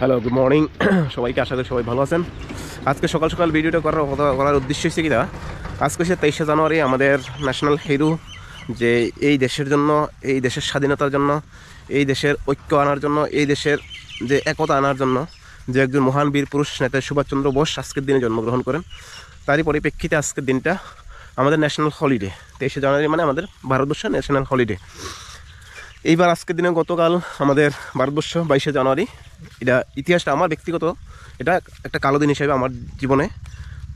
Hello, good morning সবাইকে। আশা করি সবাই ভালো আছেন। আজকে সকাল সকাল ভিডিওটা করার উদ্দেশ্য হচ্ছে কি, আজকে সে 23শে জানুয়ারি আমাদের ন্যাশনাল হিরো, যে এই দেশের জন্য, এই দেশের স্বাধীনতার জন্য, এই দেশের ঐক্য আনার জন্য, এই দেশের যে একতা আনার জন্য যে একজন মহান বীর পুরুষ নেতা সুভাষচন্দ্র বোস আজকের দিনে জন্মগ্রহণ করেন। তারই পরিপ্রেক্ষিতে আজকের দিনটা আমাদের ন্যাশনাল হলিডে। 23শে জানুয়ারি মানে আমাদের ভারতবর্ষের ন্যাশনাল হলিডে। এইবার আজকের দিনে গতকাল আমাদের ভারতবর্ষ 22শে জানুয়ারি, এটা ইতিহাসটা আমার ব্যক্তিগত, এটা একটা কালো দিন হিসেবে আমার জীবনে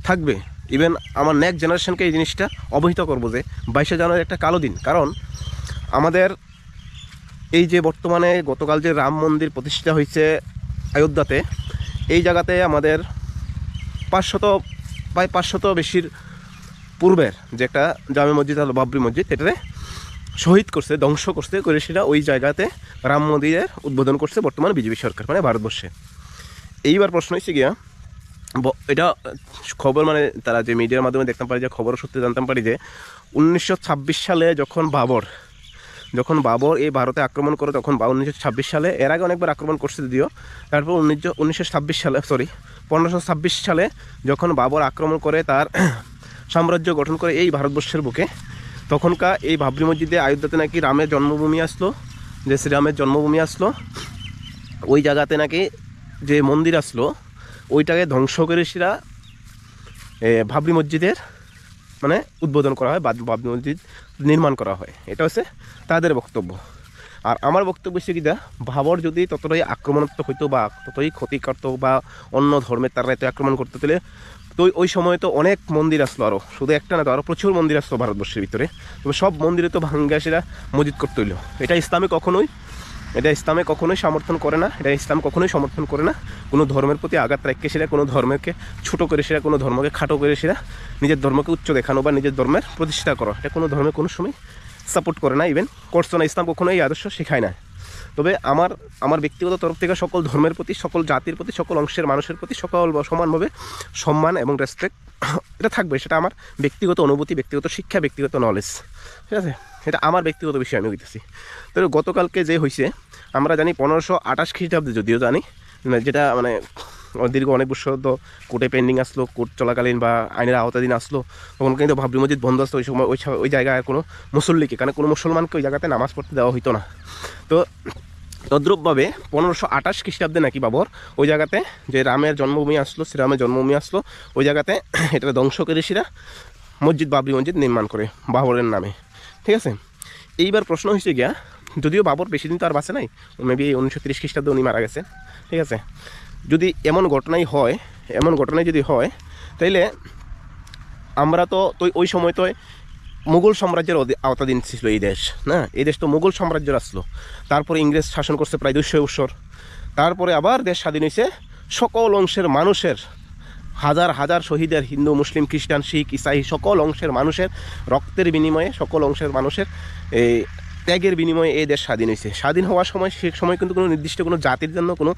থাকবে। ইভেন আমার নেক্সট জেনারেশনকে এই জিনিসটা অবহিত করবো যে 22শে জানুয়ারি একটা কালো দিন। কারণ আমাদের এই যে বর্তমানে গতকাল যে রাম মন্দির প্রতিষ্ঠা হয়েছে অযোধ্যাতে, এই জায়গাতে আমাদের প্রায় 500 বেশির পূর্বের যে একটা জামে মসজিদ হলো বাবরি মসজিদ, এটাতে শহীদ করছে, ধ্বংস করছে করে সেটা ওই জায়গাতে রাম মন্দিরের উদ্বোধন করছে বর্তমানে বিজেপি সরকার, মানে ভারতবর্ষে। এইবার প্রশ্ন হচ্ছে গিয়া, এটা খবর মানে তারা যে মিডিয়ার মাধ্যমে দেখতে পারি, যে খবর সূত্রে জানতাম পারি যে 1926 সালে যখন বাবর এই ভারতে আক্রমণ করে, তখন 1926 সালে, এর আগে অনেকবার আক্রমণ করছে যদিও, তারপর 1926 সালে 1526 সালে যখন বাবর আক্রমণ করে, তার সাম্রাজ্য গঠন করে এই ভারতবর্ষের বুকে, তখনকার এই বাবরি মসজিদে অযোধ্যাতে নাকি রামের জন্মভূমি আসলো, যে শ্রীরামের জন্মভূমি আসলো, ওই জায়গাতে নাকি যে মন্দির আসলো ওইটাকে ধ্বংস করে সেটা বাবরি মসজিদের মানে উদ্বোধন করা হয়, বাবরি মসজিদ নির্মাণ করা হয়। এটা হচ্ছে তাদের বক্তব্য। আর আমার বক্তব্য হচ্ছে কি, বাবর যদি ততটাই আক্রমণাত্মক হইতো বা ততই ক্ষতি করতো বা অন্য ধর্মের তারা এত আক্রমণ করতে পেলে, তো ওই সময় তো অনেক মন্দির আসলো, আরও শুধু একটা না, তো আরও প্রচুর মন্দির আসলো ভারতবর্ষের ভিতরে। তবে সব মন্দিরে তো ভাঙ্গা সেটা মসজিদ করতে হইলো। এটা ইসলামে কখনোই সমর্থন করে না, এটা ইসলাম কখনোই সমর্থন করে না। কোনো ধর্মের প্রতি আঘাত রাখকে সেটা, কোনো ধর্মকে ছোটো করে সেটা, কোনো ধর্মকে খাটো করে সেটা, নিজের ধর্মকে উচ্চ দেখানো বা নিজের ধর্মের প্রতিষ্ঠা করো, এটা কোনো ধর্মে কোনো সময় সাপোর্ট করে না, ইভেন করছো না। ইসলাম কখনোই এই আদর্শ শেখায় না। তবে আমার ব্যক্তিগত তরফ থেকে সকল ধর্মের প্রতি, সকল জাতির প্রতি, সকল অংশের মানুষের প্রতি সমানভাবে সম্মান এবং রেসপেক্ট এটা থাকবে। সেটা আমার ব্যক্তিগত অনুভূতি, ব্যক্তিগত শিক্ষা, ব্যক্তিগত নলেজ, ঠিক আছে? এটা আমার ব্যক্তিগত বিষয় আমি বলতেছি। তবে গতকালকে যে হয়েছে, আমরা জানি 1528 খ্রিস্টাব্দে, যদিও জানি, যেটা মানে দীর্ঘ অনেক বছর তো কোর্টে পেন্ডিং আসলো, কোর্ট চলাকালীন বা আইনের আওতাধীন আসলো, তখন কিন্তু বাবরি মসজিদ বন্ধ আসতো। ওই সময় ওই জায়গায় কোনো মুসল্লিকে, কারণ কোনো মুসলমানকে ওই জায়গাতে নামাজ পড়তে দেওয়া হতো না। তো তদ্রূপভাবে 1528 খ্রিস্টাব্দে নাকি বাবর ওই জায়গাতে যে রামের জন্মভূমি আসলো, শ্রীরামের জন্মভূমি আসলো, ওই জায়গাতে এটা ধ্বংস করে সেরা বাবরি মসজিদ নির্মাণ করে বাবরের নামে, ঠিক আছে? এইবার প্রশ্ন হয়েছে গিয়া, যদিও বাবর বেশি দিন তো আর বাঁচে নাই, মেবি 1930 খ্রিস্টাব্দে উনি মারা গেছেন, ঠিক আছে? যদি এমন ঘটনাই যদি হয়, তাইলে আমরা তো ওই সময় তো মুঘল সাম্রাজ্যের আওতাধীন ছিল এই দেশ, না? এই দেশ তো মুঘল সাম্রাজ্যের আসলো, তারপরে ইংরেজ শাসন করছে প্রায় 200 বছর, তারপরে আবার দেশ স্বাধীন হয়েছে সকল অংশের মানুষের, হাজার হাজার শহীদের, হিন্দু, মুসলিম, খ্রিস্টান, শিখ, ইসাই, সকল অংশের মানুষের রক্তের বিনিময়ে, সকল অংশের মানুষের এই ত্যাগের বিনিময়ে এই দেশ স্বাধীন হয়েছে। স্বাধীন হওয়ার সময়, সে সময় কিন্তু কোনো নির্দিষ্ট কোনো জাতির জন্য, কোনো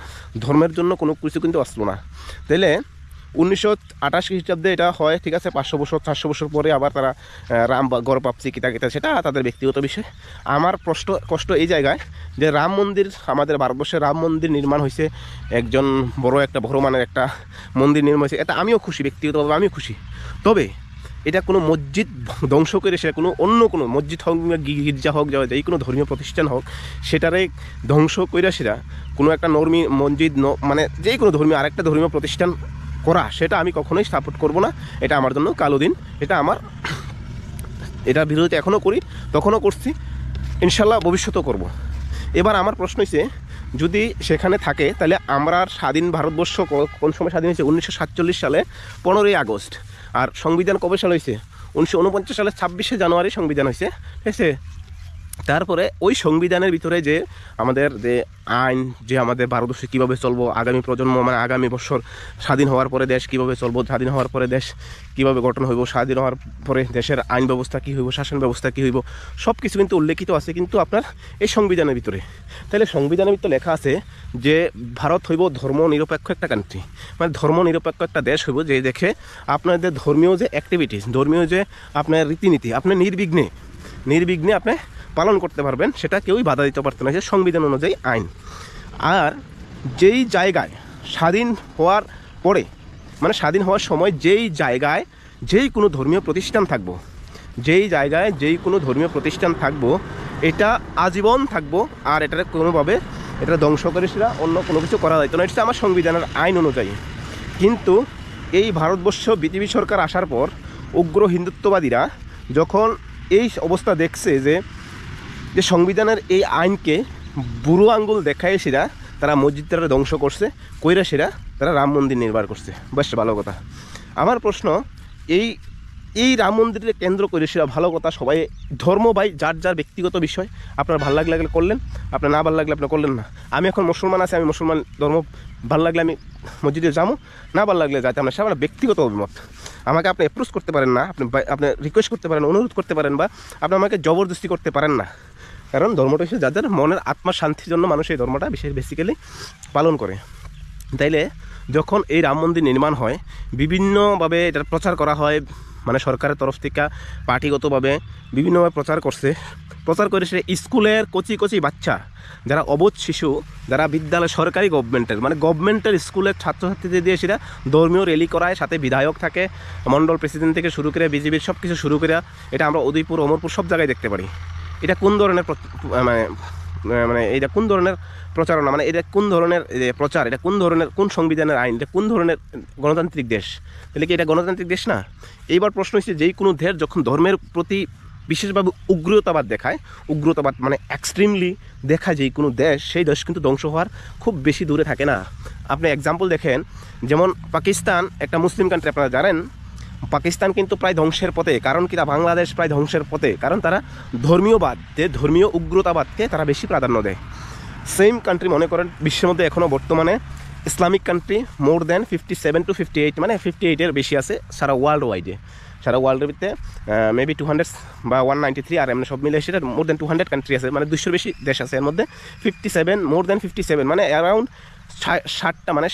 ধর্মের জন্য কোনো কিছু কিন্তু আসলো না। তাইলে 1928 খ্রিস্টাব্দে এটা হয়, ঠিক আছে? 500 বছর 400 বছর পরে আবার তারা রাম গড় পাচ্ছে কিতা, সেটা তাদের ব্যক্তিগত বিষয়। আমার কষ্ট এই জায়গায় যে রাম মন্দির, আমাদের ভারতবর্ষে রাম মন্দির নির্মাণ হয়েছে, একজন বড় মানের একটা মন্দির নির্মাণ হয়েছে, এটা আমিও খুশি, ব্যক্তিগতভাবে আমিও খুশি। তবে এটা কোনো মসজিদ ধ্বংস করে সেটা অন্য কোনো মসজিদ হোক, গির্জা হোক, যেই কোনো ধর্মীয় প্রতিষ্ঠান হোক, সেটারে ধ্বংস করে সেটা কোনো একটা মসজিদ মানে যেই কোনো ধর্মীয় আরেকটা ধর্মীয় প্রতিষ্ঠান করা, সেটা আমি কখনোই সাপোর্ট করব না। এটা আমার জন্য কালো দিন। এটা বিরোধিতা এখনও করি, তখনও করছি, ইনশাল্লাহ ভবিষ্যতেও করব। এবার আমার প্রশ্ন হচ্ছে, যদি সেখানে থাকে, তাহলে আমরা স্বাধীন ভারতবর্ষ কোন সময় স্বাধীন হয়েছে? 1947 সালে 15ই আগস্ট। আর সংবিধান কবে সালে হয়েছে? 1949 সালে 26শে জানুয়ারি সংবিধান হয়েছে, ঠিক আছে? তারপরে ওই সংবিধানের ভিতরে যে আমাদের যে আইন, যে আমাদের ভারতবর্ষে কীভাবে চলবো, আগামী প্রজন্ম মানে আগামী বছর স্বাধীন হওয়ার পরে দেশ কীভাবে চলবো, স্বাধীন হওয়ার পরে দেশ কীভাবে গঠন হইব, স্বাধীন হওয়ার পরে দেশের আইন ব্যবস্থা কী হইব, শাসন ব্যবস্থা কী হইব, সব কিছু কিন্তু উল্লেখিত আছে কিন্তু আপনার এই সংবিধানের ভিতরে। তাহলে সংবিধানের ভিতরে লেখা আছে যে ভারত হইব ধর্ম নিরপেক্ষ একটা কান্ট্রি, মানে ধর্ম নিরপেক্ষ একটা দেশ হইব, যে দেখে আপনাদের ধর্মীয় যে অ্যাক্টিভিটিস, ধর্মীয় যে আপনার রীতিনীতি আপনি নির্বিঘ্নে আপনি পালন করতে পারবেন, সেটা কেউই বাধা দিতে পারতো না, যে সংবিধান অনুযায়ী আইন। আর যেই জায়গায় স্বাধীন হওয়ার পরে, মানে স্বাধীন হওয়ার সময় যেই জায়গায় যেই কোনো ধর্মীয় প্রতিষ্ঠান থাকবো, যেই জায়গায় যেই কোনো ধর্মীয় প্রতিষ্ঠান থাকবো, এটা আজীবন থাকবো, আর এটা কোনোভাবে এটা ধ্বংস করে সেটা অন্য কোনো কিছু করা যাইতো না। এটা আমার সংবিধানের আইন অনুযায়ী। কিন্তু এই ভারতবর্ষ বিজেপি সরকার আসার পর উগ্র হিন্দুত্ববাদীরা যখন এই অবস্থা দেখছে যে সংবিধানের এই আইনকে বুড়ো আঙ্গুল দেখায় সেরা তারা মসজিদটা ধ্বংস করছে, কইরা সেরা তারা রাম মন্দির নির্মাণ করছে। বেশ ভালো কথা। আমার প্রশ্ন, এই রাম মন্দিরকে কেন্দ্র করে সেটা ভালো কথা, সবাই ধর্ম ভাই যার যার ব্যক্তিগত বিষয়, আপনার ভালো লাগলে করলেন, আপনার না ভালো লাগলে আপনি করলেন না। আমি এখন মুসলমান আছি, আমি মুসলমান ধর্ম ভালো লাগলে আমি মসজিদে যাবো, না ভালো লাগলে যাতে আপনার সেটা ব্যক্তিগত অভিমত। আমাকে আপনি অ্যাপ্রোচ করতে পারেন না, আপনি রিকোয়েস্ট করতে পারেন, অনুরোধ করতে পারেন, বা আপনি আমাকে জবরদস্তি করতে পারেন না। কারণ ধর্মটা হচ্ছে যার যার মনের আত্মার শান্তির জন্য মানুষ এই ধর্মটা বেসিক্যালি পালন করে। তাইলে যখন এই রাম মন্দির নির্মাণ হয়, বিভিন্নভাবে এটার প্রচার করা হয়, মানে সরকারের তরফ থেকে পার্টিগতভাবে বিভিন্নভাবে প্রচার করে সে স্কুলের কচি বাচ্চা, যারা অবোধ শিশু, যারা বিদ্যালয় সরকারি গভর্নমেন্টের স্কুলের ছাত্রছাত্রীদের দিয়ে সেটা ধর্মীয় র্যালি করায়, সাথে বিধায়ক থাকে, মণ্ডল প্রেসিডেন্ট থেকে শুরু করে বিজেপির সব কিছু শুরু করে, এটা আমরা উদয়পুর, অমরপুর সব জায়গায় দেখতে পারি। এটা কোন ধরনের মানে এটা কোন ধরনের প্রচারণা, মানে এটা কোন ধরনের প্রচার, এটা কোন সংবিধানের আইন, এটা কোন ধরনের গণতান্ত্রিক দেশ? তাহলে কি এটা গণতান্ত্রিক দেশ না? এইবার প্রশ্ন হচ্ছে, যেই কোনো দেশ যখন ধর্মের প্রতি বিশেষভাবে উগ্রতাবাদ মানে এক্সট্রিমলি দেখায় যেই কোনো দেশ, সেই দেশ কিন্তু ধ্বংস হওয়ার খুব বেশি দূরে থাকে না। আপনি এক্সাম্পল দেখেন, যেমন পাকিস্তান একটা মুসলিম কান্ট্রি, আপনারা জানেন পাকিস্তান কিন্তু প্রায় ধ্বংসের পথে। কারণ কি, বাংলাদেশ প্রায় ধ্বংসের পথে, কারণ তারা ধর্মীয় উগ্রতাবাদকে তারা বেশি প্রাধান্য দেয়। সেম কান্ট্রি মনে করেন বিশ্বের মধ্যে এখনও বর্তমানে Islamic country more than 57 to 58, মানে 58-এর বেশি আছে সারা ওয়ার্ল্ডের ভিতরে মেবি 200 বা 193, আর এমনি সব মিলে সেটা মোর দ্যান 200 কান্ট্রি আছে, মানে 200-র বেশি দেশ আছে। এর মধ্যে 57, মোর দ্যান 57, মানে অ্যারাউন্ড 60টা, মানে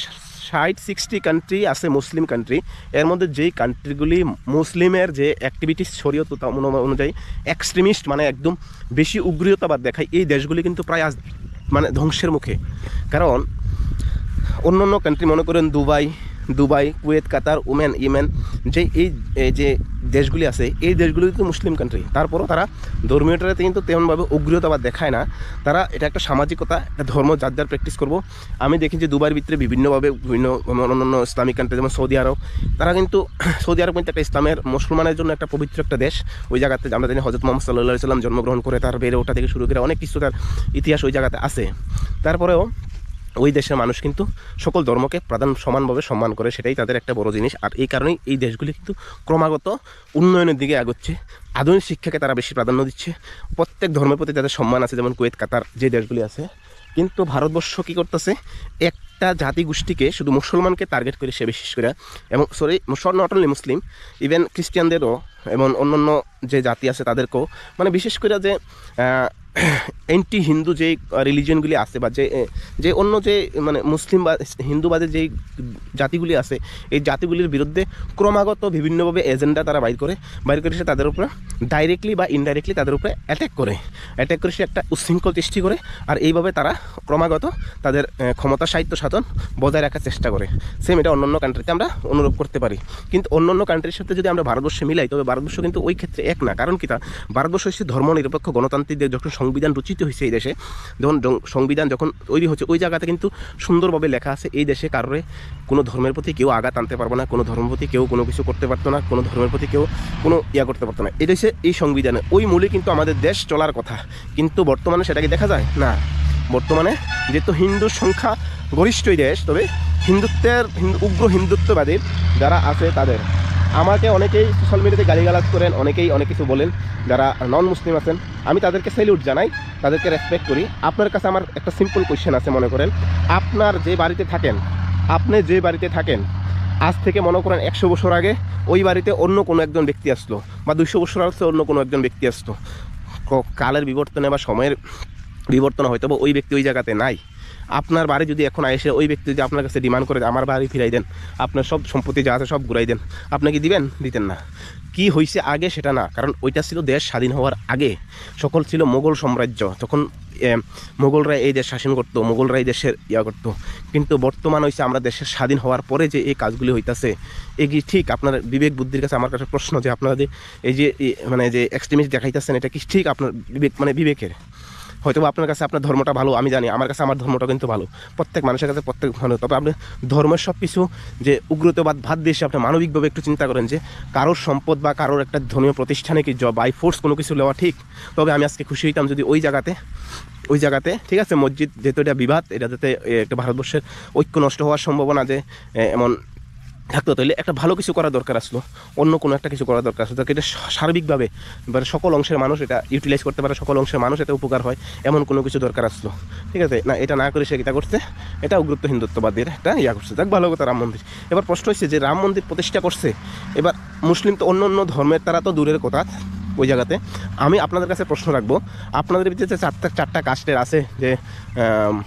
60 কান্ট্রি আছে মুসলিম কান্ট্রি। এর মধ্যে যেই কান্ট্রিগুলি মুসলিমের যে অ্যাক্টিভিটিস শরীয়ত অনুযায়ী এক্সট্রিমিস্ট, মানে একদম বেশি উগ্রতাবাদ দেখায়, এই দেশগুলি কিন্তু প্রায় আজ মানে ধ্বংসের মুখে। কারণ অন্য কান্ট্রি মনে করেন দুবাই, কুয়েত, কাতার, ওমান, ইয়েমেন, যে দেশগুলি আছে, এই দেশগুলি কিন্তু মুসলিম কান্ট্রি। তারপরও তারা ধর্মীয়টাতে কিন্তু তেমনভাবে উগ্রতাবাদ দেখায় না। তারা এটা একটা সামাজিকতা, একটা ধর্ম যার প্র্যাকটিস করবো। আমি দেখি যে দুবাইয়ের ভিতরে বিভিন্ন অন্যান্য ইসলামিক কান্ট্রি, যেমন সৌদি আরব কিন্তু একটা ইসলামের মুসলমানের জন্য একটা পবিত্র একটা দেশ। ওই জায়গাতে আমরা জানি হযরত মুহাম্মদ সাল্লাল্লাহু আলাইহি ওয়াসাল্লাম জন্মগ্রহণ করে, তার বেড়ে ওঠা থেকে শুরু করে অনেক কিছু তার ইতিহাস ওই জায়গাতে আছে। তারপরেও ওই দেশের মানুষ কিন্তু সকল ধর্মকে সমানভাবে সম্মান করে, সেটাই তাদের একটা বড় জিনিস। আর এই কারণেই এই দেশগুলি কিন্তু ক্রমাগত উন্নয়নের দিকে এগোচ্ছে, আধুনিক শিক্ষাকে তারা বেশি প্রাধান্য দিচ্ছে, প্রত্যেক ধর্মের প্রতি তাদের সম্মান আছে, যেমন কুয়েত, কাতার যে দেশগুলি আছে। কিন্তু ভারতবর্ষ কী করতেছে, একটা জাতিগোষ্ঠীকে, শুধু মুসলমানকে টার্গেট করে সে বিশেষ করে, এবং নট অনলি মুসলিম, ইভেন খ্রিস্টানদেরও এবং অন্যান্য যে জাতি আছে তাদেরকেও, মানে বিশেষ করে যে অ্যান্টি হিন্দু যেই রিলিজিয়নগুলি আছে, বা যে অন্য যে মানে মুসলিম বা হিন্দুবাদের যেই জাতিগুলি আছে, এই জাতিগুলির বিরুদ্ধে ক্রমাগত বিভিন্নভাবে এজেন্ডা তারা বাইর করে সে তাদের উপরে ডাইরেক্টলি বা ইনডাইরেক্টলি তাদের উপরে অ্যাটাক করে সে একটা উচ্ছৃঙ্খল সৃষ্টি করে। আর এইভাবে তারা ক্রমাগত তাদের ক্ষমতা সাহিত্য সাধন বজায় রাখার চেষ্টা করে। সেম এটা অন্যান্য কান্ট্রিতে আমরা অনুভব করতে পারি। কিন্তু অন্যান্য কান্ট্রির সাথে যদি আমরা ভারতবর্ষে মিলাই, তবে ভারতবর্ষ কিন্তু ওই ক্ষেত্রে এক না। কারণ কি, ভারতবর্ষ হচ্ছে ধর্মনিরপেক্ষ গণতান্ত্রিকদের যখন সংবিধান রচিত হয়েছে এই দেশে, যখন সংবিধান যখন তৈরি হচ্ছে, ওই জায়গাতে কিন্তু সুন্দরভাবে লেখা আছে এই দেশে কারোরে কোনো ধর্মের প্রতি কেউ আঘাত আনতে পারবো না, কোনো ধর্মের প্রতি কেউ কোনো কিছু করতে পারতো না, কোনো ধর্মের প্রতি কেউ কোনো করতে পারতো না। এই দেশে এই সংবিধানে ওই মূলে কিন্তু আমাদের দেশ চলার কথা। কিন্তু বর্তমানে সেটাকে দেখা যায় না। বর্তমানে যেহেতু হিন্দুর সংখ্যা গরিষ্ঠ এই দেশ, তবে উগ্র হিন্দুত্ববাদী যারা আছে তাদের, আমাকে অনেকেই সোশ্যাল মিডিয়াতে গালিগালাজ করেন, অনেকেই অনেক কিছু বলেন, যারা নন মুসলিম আছেন, আমি তাদেরকে স্যালিউট জানাই, তাদেরকে রেসপেক্ট করি। আপনার কাছে আমার একটা সিম্পল কোয়েশ্চেন আছে। মনে করেন আপনি যে বাড়িতে থাকেন আজ থেকে মনে করেন 100 বছর আগে ওই বাড়িতে অন্য কোনো একজন ব্যক্তি আসলো, বা 200 বছর আগে অন্য কোনো একজন ব্যক্তি আসলো। কালের বিবর্তনে বা সময়ের বিবর্তন হয়তো ওই ব্যক্তি ওই জায়গাতে নাই। আপনার বাড়ি যদি এখন এসে ওই ব্যক্তি যদি আপনার কাছে ডিমান্ড করে আমার বাড়ি ফিরাই দেন, আপনার সব সম্পত্তি যা আছে সব ঘুরাই দেন, আপনি কি দিবেন? দিতেন না। কি হয়েছে আগে সেটা না, কারণ ওইটা ছিল দেশ স্বাধীন হওয়ার আগে, সকল ছিল মোগল সাম্রাজ্য, তখন মোগলরা এই দেশ শাসন করতো, মোগলরা এই দেশের করতো। কিন্তু বর্তমান হয়েছে আমরা দেশের স্বাধীন হওয়ার পরে যে এই কাজগুলি হইতাছে, এগিয়ে ঠিক আপনার বিবেক বুদ্ধির কাছে আমার কাছে প্রশ্ন যে আপনারা যে এই যে মানে যে এক্সট্রিমিস্ট দেখাইতেছেন, এটা কি ঠিক আপনার বিবেক মানে বিবেকের? হয়তো আপনার কাছে আপনার ধর্মটা ভালো, আমি জানি, আমার কাছে আমার ধর্মটা কিন্তু ভালো, প্রত্যেক মানুষের কাছে প্রত্যেক ভালো। তবে আপনি ধর্মের সব কিছু যে উগ্রতাবাদ ভাত দিয়ে আপনি মানবিকভাবে একটু চিন্তা করেন যে কারোর সম্পদ বা কারোর একটা ধর্মীয় প্রতিষ্ঠানে কি বাই ফোর্স কোনো কিছু নেওয়া ঠিক। তবে আমি আজকে খুশি হইতাম যদি ওই জায়গাতে ঠিক আছে মসজিদ, যেহেতু এটা বিবাদ, এটা যাতে একটা ভারতবর্ষের ঐক্য নষ্ট হওয়ার সম্ভাবনা যে এমন থাকতো, তাহলে একটা ভালো কিছু করা দরকার আসলো, অন্য কোনো একটা কিছু করা দরকার আসলো, এটা সার্বিকভাবে এবারে সকল অংশের মানুষ এটা ইউটিলাইজ করতে পারে, সকল অংশের মানুষ এটা উপকার হয়, এমন কোনো কিছু দরকার আসলো। ঠিক আছে না, এটা না করে সে এটা করছে, এটা উগ্রত্ব হিন্দুত্ববাদের একটা করছে। যাক, ভালো কথা, রাম মন্দির। এবার প্রশ্ন হচ্ছে যে রাম মন্দির প্রতিষ্ঠা করছে, এবার মুসলিম তো অন্য অন্য ধর্মের তারা তো দূরের কথা ওই জায়গাতে। আমি আপনাদের কাছে প্রশ্ন রাখবো, আপনাদের ভিতরে যে চারটা কাস্টের আছে যে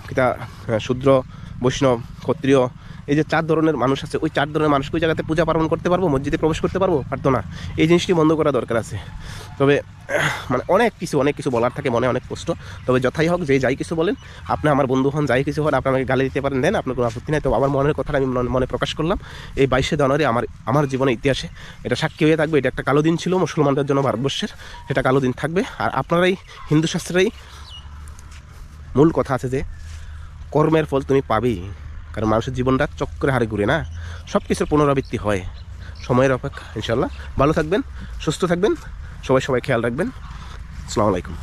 কিতা শূদ্র, বৈষ্ণব, ক্ষত্রিয়, এই যে 4 ধরনের মানুষ আছে, ওই 4 ধরনের মানুষকে ওই জায়গাতে পূজা পার্বণ করতে পারবো, মসজিদে প্রবেশ করতে পারবো? পারতো না। এই জিনিসটি বন্ধ করা দরকার আছে। তবে মানে অনেক কিছু বলার থাকে, মনে অনেক কষ্ট। তবে যথাই হোক, যে যাই কিছু বলেন, আপনি আমার বন্ধু হন, যাই কিছু হন, আপনি আমাকে গালি দিতে পারেন, দেন, আপনার কোনো আপত্তি নেই। তো আমার মনের কথাটা আমি মনে প্রকাশ করলাম। এই 22শে জানুয়ারি আমার জীবনের ইতিহাসে এটা সাক্ষী হয়ে থাকবে। এটা একটা কালো দিন ছিল মুসলমানদের জন্য ভারতবর্ষের, সেটা কালো দিন থাকবে। আর আপনারাই হিন্দু শাস্ত্রেই মূল কথা আছে যে কর্মের ফল তুমি পাবেই, কারণ মানুষের জীবনটা চক্রে হারে ঘুরে না, সব কিছুর পুনরাবৃত্তি হয়, সময়ের অপেক্ষা। ইনশাল্লাহ ভালো থাকবেন, সুস্থ থাকবেন, সবাই খেয়াল রাখবেন। আসসালামু আলাইকুম।